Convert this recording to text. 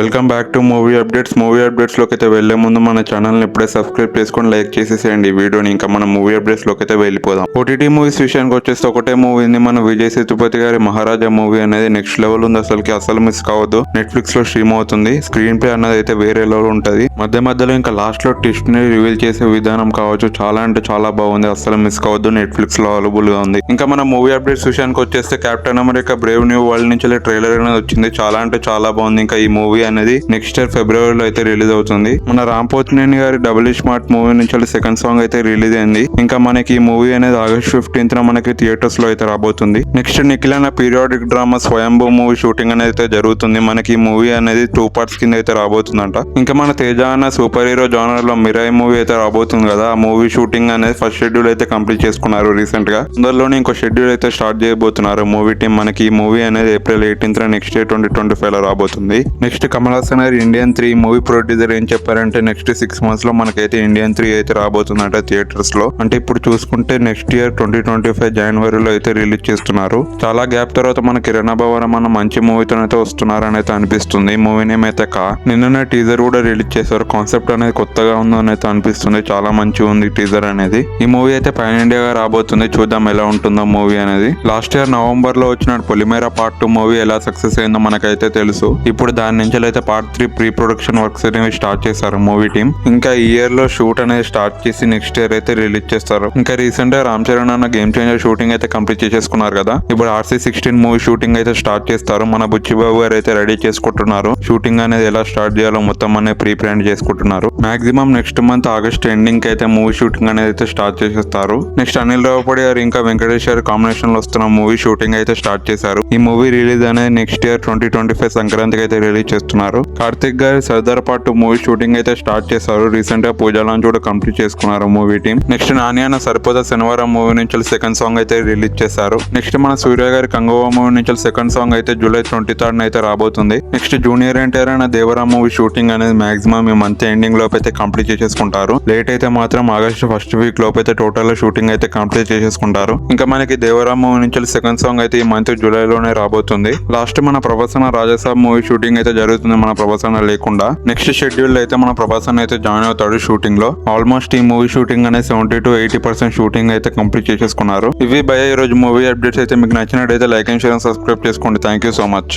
Welcome back to movie updates లోకి అయితే వెళ్లే ముందు మన ఛానల్ని ఇప్పుడే సబ్స్క్రైబ్ చేసుకొని లైక్ చేసేసేయండి ఈ వీడియోని. ఇంకా మన మూవీ అప్డేట్స్ లోకి అయితే వెళ్ళిపోదాం. ఓటీటీ మూవీస్ విషయానికి వచ్చేస్తే ఒకటే మూవీ ఉంది, మన విజయ్ సేతుపతి గారి మహారాజా మూవీ అనేది నెక్స్ట్ లెవెల్ ఉంది. అసలు మిస్ కావద్దు. నెట్ఫ్లిక్స్ లో స్ట్రీమ్ అవుతుంది. స్క్రీన్ ప్లే అన్నది అయితే వేరే లెవెల్ ఉంటది. మధ్యలో ఇంకా లాస్ట్ లో ట్విస్ట్ ని రివీల్ చేసే విధానం కావచ్చు, చాలా అంటే చాలా బాగుంది. అసలు మిస్ కావద్దు. నెట్ఫ్లిక్స్ లో అవైలబుల్ గా ఉంది. ఇంకా మన మూవీ అప్డేట్స్ విషయానికి వచ్చేస్తే captain America Brave new world నుంచి ట్రైలర్ అనేది వచ్చింది. చాలా అంటే చాలా బాగుంది. ఇంకా ఈ మూవీ అనేది నెక్స్ట్ ఇయర్ ఫిబ్రవరిలో అయితే రిలీజ్ అవుతుంది. మన రామ్ పోతినేని గారి డబుల్ స్మార్ట్ మూవీ నుంచి సెకండ్ సాంగ్ అయితే రిలీజ్ అయింది. ఇంకా మనకి ఈ మూవీ అనేది August 15th మనకి థియేటర్స్ లో అయితే రాబోతుంది. నెక్స్ట్ నిఖిల్ అన్న పీరియాడిక్ డ్రామా స్వయంభూ మూవీ షూటింగ్ అనేది అయితే జరుగుతుంది. మనకి ఈ మూవీ అనేది 2 parts కింద అయితే రాబోతుందంట. ఇంకా మన తేజ అన్న సూపర్ హీరో జానర్ లో మిరాయి మూవీ అయితే రాబోతుంది కదా, ఆ మూవీ షూటింగ్ అనేది ఫస్ట్ షెడ్యూల్ అయితే కంప్లీట్ చేసుకున్నారు రీసెంట్ గా. అందులోనే ఇంకో షెడ్యూల్ అయితే స్టార్ట్ చేయబోతున్నారు మూవీ టీం. మనకి ఈ మూవీ అనేది April 18th నెక్స్ట్ ఇయర్ 2025 లో రాబోతుంది. నెక్స్ట్ కమల్ హాసన్ గారు ఇండియన్ 3 మూవీ ప్రొడ్యూసర్ ఏం చెప్పారంటే నెక్స్ట్ 6 months లో మనకైతే ఇండియన్ 3 అయితే రాబోతుందంట థియేటర్స్ లో. అంటే ఇప్పుడు చూసుకుంటే నెక్స్ట్ ఇయర్ 2025 జనవరిలో అయితే రిలీజ్ చేస్తున్నారు. చాలా గ్యాప్ తర్వాత మన కిరణ్ భవనం అన్న మంచి మూవీతో అయితే వస్తున్నారని అయితే అనిపిస్తుంది. మూవీ నేమ్ అయితే నిన్ననే టీజర్ కూడా రిలీజ్ చేశారు. కాన్సెప్ట్ అనేది కొత్తగా ఉందని అయితే అనిపిస్తుంది. చాలా మంచిగా ఉంది టీజర్ అనేది. ఈ మూవీ అయితే పైన ఇండియాగా రాబోతుంది. చూద్దాం ఎలా ఉంటుందో మూవీ అనేది. లాస్ట్ ఇయర్ నవంబర్ లో వచ్చిన పొలిమేరా పార్ట్ 2 మూవీ ఎలా సక్సెస్ అయిందో మనకైతే తెలుసు. ఇప్పుడు దాని నుంచి అయితే పార్ట్ 3 ప్రీ ప్రొడక్షన్ వర్క్స్ అనేవి స్టార్ట్ చేశారు మూవీ టీం. ఇంకా ఈ ఇయర్ లో షూట్ అనేది స్టార్ట్ చేసి నెక్స్ట్ ఇయర్ అయితే రిలీజ్ చేస్తారు. ఇంకా రీసెంట్ గా రామ్ చరణ్ అన్న గేమ్ చేంజర్ షూటింగ్ అయితే కంప్లీట్ చేసేసుకున్నారు కదా. ఇప్పుడు RC16 మూవీ షూటింగ్ అయితే స్టార్ట్ చేస్తారు. మన బుచ్చిబాబు గారు అయితే రెడీ చేసుకుంటున్నారు. షూటింగ్ అనేది ఎలా స్టార్ట్ చేయాలో మొత్తం అనేది ప్రీ ప్లాన్ చేసుకుంటున్నారు. Maximum next month August ending కి అయితే మూవీ షూటింగ్ అనేది అయితే స్టార్ట్ చేసేస్తారు. నెక్స్ట్ అనిల్ రావుపూడి గారు ఇంకా వెంకటేష్ గారు కాంబినేషన్ లో వస్తున్న మూవీ షూటింగ్ అయితే స్టార్ట్ చేశారు. ఈ మూవీ రిలీజ్ అనేది నెక్స్ట్ ఇయర్ 2025 సంక్రాంతికి అయితే రిలీజ్ చేస్తున్నారు. కార్తిక్ గారి సర్దార్ పార్ట్ 2 మూవీ షూటింగ్ అయితే స్టార్ట్ చేశారు. రీసెంట్ గా పూజా లాంచ్ కూడా కంప్లీట్ చేసుకున్నారు మూవీ టీం. నెక్స్ట్ నాని అన్న సరిపోదా శనివారం మూవీ నుంచి సెకండ్ సాంగ్ అయితే రిలీజ్ చేశారు. నెక్స్ట్ మన సూర్య గారి కంగోవా మూవీ నుంచి సెకండ్ సాంగ్ అయితే July 23rd అయితే రాబోతుంది. నెక్స్ట్ జూనియర్ ఎన్టీఆర్ అన్న దేవరా మూవీ షూటింగ్ అనేది మాక్సిమం ఈ మంత్ ఎండింగ్ లోపు అయితే కంప్లీట్ చేసేసుకుంటారు. లేట్ అయితే మాత్రం ఆగస్ట్ ఫస్ట్ వీక్ లోపు అయితే టోటల్ షూటింగ్ అయితే కంప్లీట్ చేసేసుకుంటారు. ఇంకా మనకి దేవరా మూవీ నుంచి సెకండ్ సాంగ్ అయితే ఈ మంత్ జూలైలోనే రాబోతుంది. లాస్ట్ మన ప్రభాసన రాజాసాబ్ మూవీ షూటింగ్ అయితే జరుగుతుంది మన ప్రభాసన లేకుండా. నెక్స్ట్ షెడ్యూల్ అయితే మన ప్రభాసన అయితే జాయిన్ అవుతాడు షూటింగ్ లో. ఆల్మోస్ట్ ఈ మూవీ షూటింగ్ అనేది 70 to 80% షూటింగ్ అయితే కంప్లీట్ చేసేసుకున్నారు. ఇవి భయ ఈ రోజు మూవీ అప్డేట్స్ అయితే మీకు నచ్చినట్టయితే like and share and subscribe చేసుకోండి. Thank you so much.